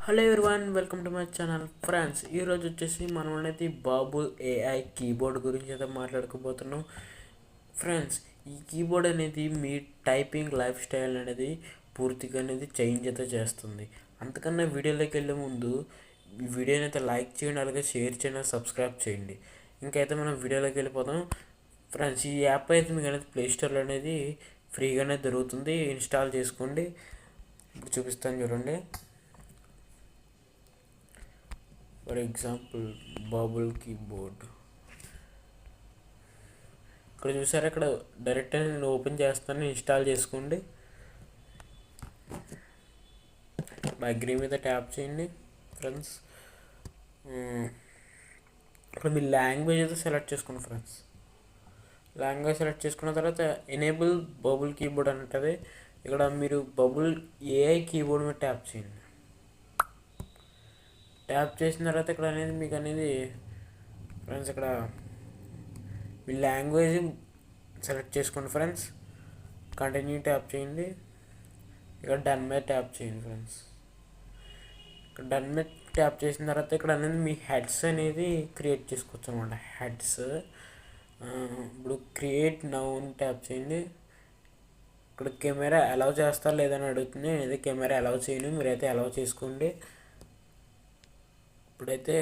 Hello everyone, welcome to my channel friends. ఈరోజు వచ్చేసి మనం అనేది బాబుల్ ఏఐ కీబోర్డ్ గురించి అయితే మాట్లాడుకోబోతున్నాం. ఫ్రెండ్స్, ఈ కీబోర్డ్ అనేది మీ టైపింగ్ లైఫ్ స్టైల్ అనేది పూర్తిగా అనేది చేంజ్ అయితే చేస్తుంది. అంతకన్నా వీడియోలోకి వెళ్ళే ముందు ఈ వీడియోని అయితే లైక్ చేయండి, అలాగే షేర్ చేయండి, సబ్స్క్రైబ్ చేయండి. ఇంకైతే మనం వీడియోలోకి వెళ్ళిపోతాం. ఫ్రెండ్స్, ఈ యాప్ అయితే మీకు అనేది ప్లేస్టోర్లో అనేది ఫ్రీగానే దొరుకుతుంది. ఇన్స్టాల్ చేసుకోండి. ఇప్పుడు చూపిస్తాను చూడండి. ఫర్ ఎగ్జాంపుల్ బాబుల్ కీబోర్డ్ ఇక్కడ చూసారా, ఇక్కడ డైరెక్ట్ నేను ఓపెన్ చేస్తాను, ఇన్స్టాల్ చేసుకోండి. అగ్రీ మీద ట్యాప్ చేయండి. ఫ్రెండ్స్, ఇక్కడ మీ లాంగ్వేజ్ అయితే సెలెక్ట్ చేసుకోండి. ఫ్రెండ్స్, లాంగ్వేజ్ సెలెక్ట్ చేసుకున్న తర్వాత ఎనేబుల్ బబుల్ కీబోర్డ్ అని ఉంటుంది. ఇక్కడ మీరు బబుల్ ఏఐ కీబోర్డ్ మీద ట్యాప్ చేయండి. ట్యాప్ చేసిన తర్వాత ఇక్కడ అనేది మీకు అనేది ఫ్రెండ్స్, ఇక్కడ మీ లాంగ్వేజ్ సెలెక్ట్ చేసుకోండి. ఫ్రెండ్స్, కంటిన్యూ ట్యాప్ చేయండి. ఇక్కడ డన్ మీద ట్యాప్ చేయండి. ఫ్రెండ్స్, ఇక్కడ డన్ మీద ట్యాప్ చేసిన తర్వాత ఇక్కడ అనేది మీ హెడ్స్ అనేది క్రియేట్ చేసుకోవచ్చు అనమాట. హెడ్స్ ఇప్పుడు క్రియేట్ నౌ అని ట్యాప్ చేయండి. ఇక్కడ కెమెరా అలౌ చేస్తారు లేదని అడుగుతుంది. నేనైతే కెమెరా అలౌ చేయను, మీరైతే అలౌ చేసుకోండి. ఇప్పుడైతే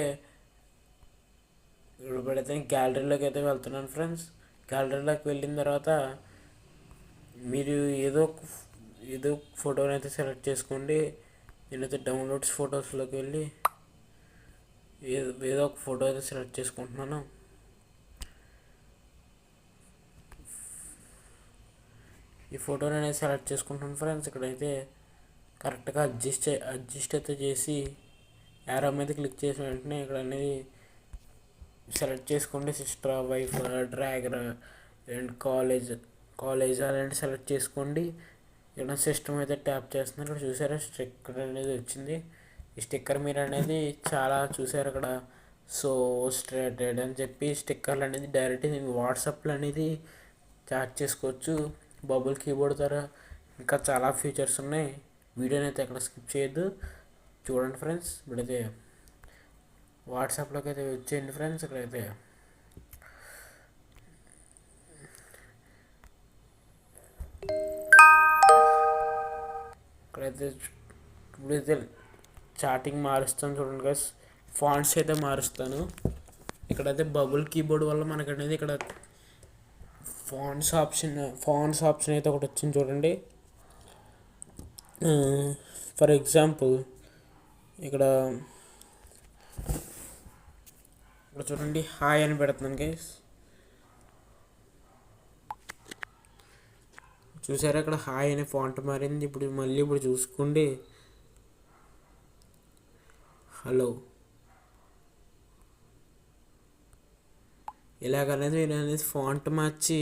గ్యాలరీలోకి అయితే వెళ్తున్నాను. ఫ్రెండ్స్, గ్యాలరీలోకి వెళ్ళిన తర్వాత మీరు ఏదో ఫోటోని అయితే సెలెక్ట్ చేసుకోండి. నేనైతే డౌన్లోడ్స్ ఫొటోస్లోకి వెళ్ళి ఏదో ఒక ఫోటో అయితే సెలెక్ట్ చేసుకుంటున్నాను. ఈ ఫోటోని అనేది సెలెక్ట్ చేసుకుంటున్నాను. ఫ్రెండ్స్, ఇక్కడైతే కరెక్ట్గా అడ్జస్ట్ అయితే చేసి యారో మీద క్లిక్ చేసిన వెంటనే ఇక్కడ అనేది సెలెక్ట్ చేసుకోండి. సిస్టర్, వైఫ్, డ్రాగర్ అండ్ కాలేజ్ అలాంటి సెలెక్ట్ చేసుకోండి. ఇక్కడ సిస్టమ్ అయితే ట్యాప్ చేస్తున్నారు. ఇక్కడ చూసారా, స్టిక్కర్ అనేది వచ్చింది. ఈ స్టిక్కర్ మీరు అనేది చాలా చూసారు అక్కడ. సో స్ట్రేటెడ్ అని చెప్పి స్టిక్కర్లు అనేది డైరెక్ట్ వాట్సాప్లో అనేది చాట్ చేసుకోవచ్చు బబుల్ కీబోర్డ్ ద్వారా. ఇంకా చాలా ఫీచర్స్ ఉన్నాయి. వీడియోని అయితే ఎక్కడ స్కిప్ చేయొద్దు, చూడండి. ఫ్రెండ్స్, ఇప్పుడైతే వాట్సాప్లోకి అయితే వచ్చేయండి. ఫ్రెండ్స్, ఇక్కడైతే ఇప్పుడైతే చాటింగ్ మారుస్తాను చూడండి గైస్. ఫాంట్స్ అయితే మారుస్తాను. ఇక్కడైతే బబుల్ కీబోర్డ్ వల్ల మనకు అనేది ఇక్కడ ఫాంట్స్ ఆప్షన్ అయితే ఒకటి వచ్చింది చూడండి. ఫర్ ఎగ్జాంపుల్ ఇక్కడ చూడండి, హాయ్ అని పెడుతున్నాను గైస్. చూసారా, ఇక్కడ హాయ్ అనే ఫాంట్ మారింది. ఇప్పుడు చూసుకోండి, హలో. ఇలాగనేది మీరు అనేది ఫాంట్ మార్చి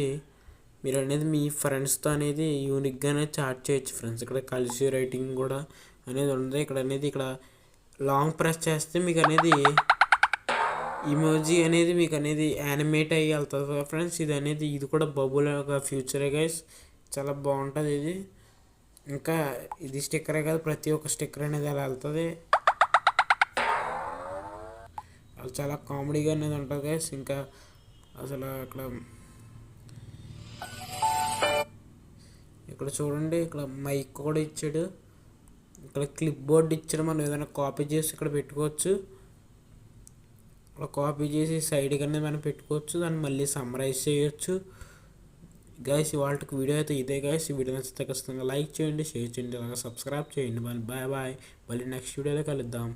మీరు అనేది మీ ఫ్రెండ్స్తో అనేది యూనిక్గానే చాట్ చేయొచ్చు. ఫ్రెండ్స్, ఇక్కడ కలిసి రైటింగ్ కూడా అనేది ఉంది. ఇక్కడ లాంగ్ ప్రెస్ చేస్తే మీకు అనేది ఇమోజీ అనేది మీకు అనేది యానిమేట్ అయ్యి వెళ్తుంది. ఫ్రెండ్స్, ఇది కూడా బబుల్ ఒక ఫ్యూచరే గైస్. చాలా బాగుంటుంది ఇది. ఇంకా ఇది స్టిక్కరే కాదు, ప్రతి ఒక్క స్టిక్కర్ అనేది అలా వెళ్తుంది. అది చాలా కామెడీగా అనేది ఉంటుంది గైస్. ఇంకా అసలు ఇక్కడ చూడండి, ఇక్కడ మైక్ కూడా ఇచ్చాడు. ఇక్కడ క్లిప్ బోర్డ్ ఇచ్చాడు. మనం ఏదైనా కాపీ చేసి ఇక్కడ పెట్టుకోవచ్చు. ఇక్కడ కాపీ చేసి సైడ్కి అనేది మనం పెట్టుకోవచ్చు. దాన్ని మళ్ళీ సమ్మరైజ్ చేయొచ్చు. గైస్, ఇవాళకి వీడియో అయితే ఇదే గైస్. ఈ వీడియో నచ్చితే ఖచ్చితంగా లైక్ చేయండి, షేర్ చేయండి, అలాగే సబ్స్క్రైబ్ చేయండి. Bye bye. మళ్ళీ నెక్స్ట్ వీడియోలో కలుద్దాం.